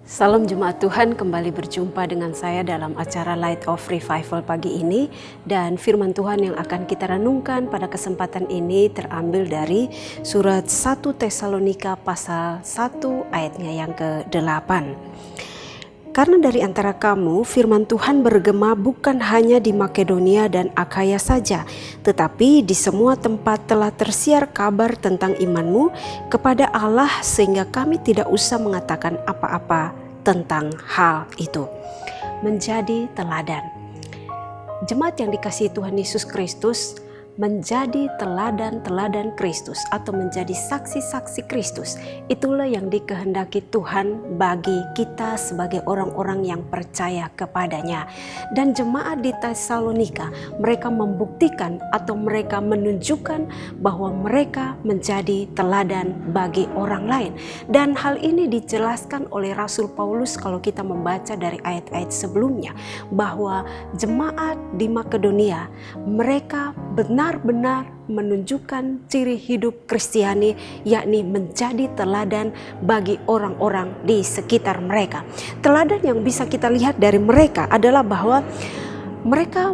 Salam Jemaat Tuhan, kembali berjumpa dengan saya dalam acara Light of Revival pagi ini. Dan firman Tuhan yang akan kita renungkan pada kesempatan ini terambil dari surat 1 Tesalonika pasal 1 ayatnya yang ke-8. Karena dari antara kamu firman Tuhan bergema bukan hanya di Makedonia dan Akhaya saja, tetapi di semua tempat telah tersiar kabar tentang imanmu kepada Allah, sehingga kami tidak usah mengatakan apa-apa tentang hal itu. Menjadi teladan. Jemaat yang dikasihi Tuhan Yesus Kristus, menjadi teladan-teladan Kristus atau menjadi saksi-saksi Kristus, itulah yang dikehendaki Tuhan bagi kita sebagai orang-orang yang percaya kepadanya. Dan jemaat di Tesalonika, mereka membuktikan atau mereka menunjukkan bahwa mereka menjadi teladan bagi orang lain. Dan hal ini dijelaskan oleh Rasul Paulus kalau kita membaca dari ayat-ayat sebelumnya, bahwa jemaat di Makedonia mereka benar-benar menunjukkan ciri hidup Kristiani, yakni menjadi teladan bagi orang-orang di sekitar mereka. Teladan yang bisa kita lihat dari mereka adalah bahwa mereka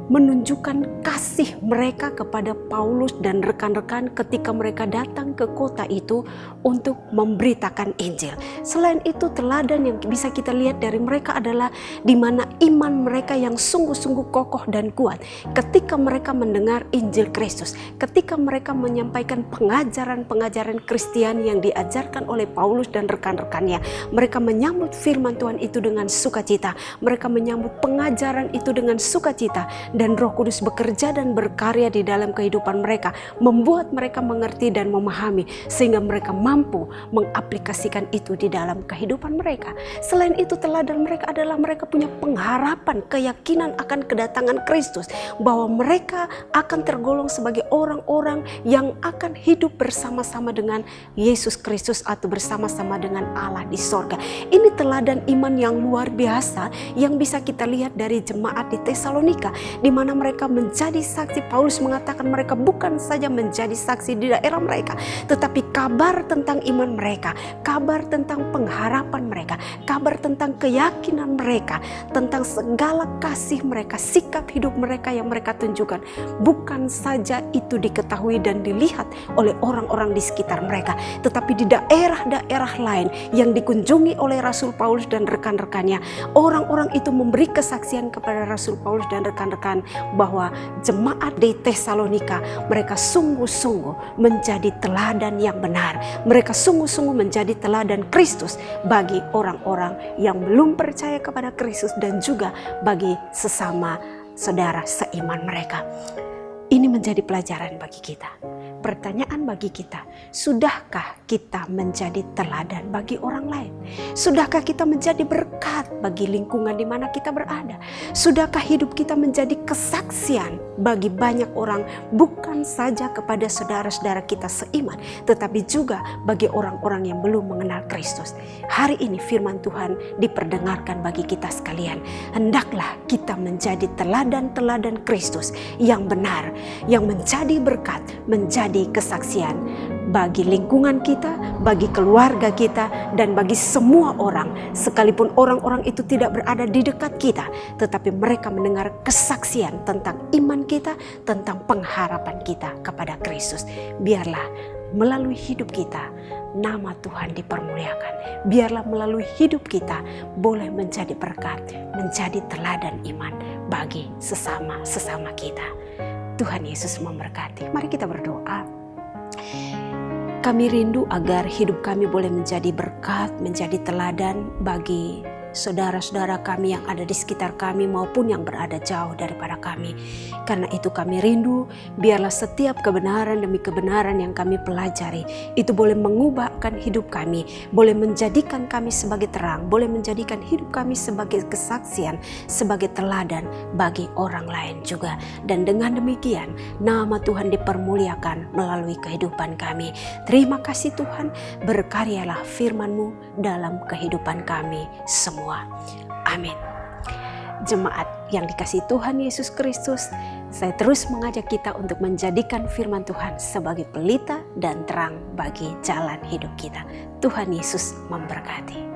menunjukkan kasih mereka kepada Paulus dan rekan-rekan ketika mereka datang ke kota itu untuk memberitakan Injil. Selain itu, teladan yang bisa kita lihat dari mereka adalah di mana iman mereka yang sungguh-sungguh kokoh dan kuat ketika mereka mendengar Injil Kristus, ketika mereka menyampaikan pengajaran-pengajaran Kristiani yang diajarkan oleh Paulus dan rekan-rekannya. Mereka menyambut firman Tuhan itu dengan sukacita, mereka menyambut pengajaran itu dengan sukacita, dan Roh Kudus bekerja dan berkarya di dalam kehidupan mereka, membuat mereka mengerti dan memahami sehingga mereka mampu mengaplikasikan itu di dalam kehidupan mereka. Selain itu, teladan mereka adalah mereka punya pengharapan, keyakinan akan kedatangan Kristus, bahwa mereka akan tergolong sebagai orang-orang yang akan hidup bersama-sama dengan Yesus Kristus atau bersama-sama dengan Allah di sorga. Ini teladan iman yang luar biasa yang bisa kita lihat dari jemaat di Tesalonika, di mana mereka menjadi saksi. Paulus mengatakan mereka bukan saja menjadi saksi di daerah mereka, tetapi kabar tentang iman mereka, kabar tentang pengharapan mereka, kabar tentang keyakinan mereka, tentang segala kasih mereka, sikap hidup mereka yang mereka tunjukkan, bukan saja itu diketahui dan dilihat oleh orang-orang di sekitar mereka, tetapi di daerah-daerah lain yang dikunjungi oleh Rasul Paulus dan rekan-rekannya, orang-orang itu memberi kesaksian kepada Rasul Paulus dan rekan-rekan bahwa jemaat di Tesalonika mereka sungguh-sungguh menjadi teladan yang benar. Mereka sungguh-sungguh menjadi teladan Kristus bagi orang-orang yang belum percaya kepada Kristus dan juga bagi sesama saudara seiman mereka. Ini menjadi pelajaran bagi kita. Pertanyaan bagi kita, sudahkah kita menjadi teladan bagi orang lain? Sudahkah kita menjadi berkat bagi lingkungan di mana kita berada? Sudahkah hidup kita menjadi kesaksian bagi banyak orang, bukan saja kepada saudara-saudara kita seiman, tetapi juga bagi orang-orang yang belum mengenal Kristus? Hari ini firman Tuhan diperdengarkan bagi kita sekalian. Hendaklah kita menjadi teladan-teladan Kristus yang benar, yang menjadi berkat, menjadi kesaksian bagi lingkungan kita, bagi keluarga kita, dan bagi semua orang, sekalipun orang-orang itu tidak berada di dekat kita, tetapi mereka mendengar kesaksian tentang iman kita, tentang pengharapan kita kepada Kristus. Biarlah melalui hidup kita nama Tuhan dipermuliakan. Biarlah melalui hidup kita boleh menjadi berkat, menjadi teladan iman bagi sesama kita. Tuhan Yesus memberkati. Mari kita berdoa. Kami rindu agar hidup kami boleh menjadi berkat, menjadi teladan bagi saudara-saudara kami yang ada di sekitar kami maupun yang berada jauh daripada kami. Karena itu kami rindu, biarlah setiap kebenaran demi kebenaran yang kami pelajari itu boleh mengubahkan hidup kami, boleh menjadikan kami sebagai terang, boleh menjadikan hidup kami sebagai kesaksian, sebagai teladan bagi orang lain juga. Dan dengan demikian nama Tuhan dipermuliakan melalui kehidupan kami. Terima kasih Tuhan, berkaryalah firman-Mu dalam kehidupan kami semua. Amin. Jemaat yang dikasihi Tuhan Yesus Kristus, saya terus mengajak kita untuk menjadikan firman Tuhan sebagai pelita dan terang bagi jalan hidup kita. Tuhan Yesus memberkati.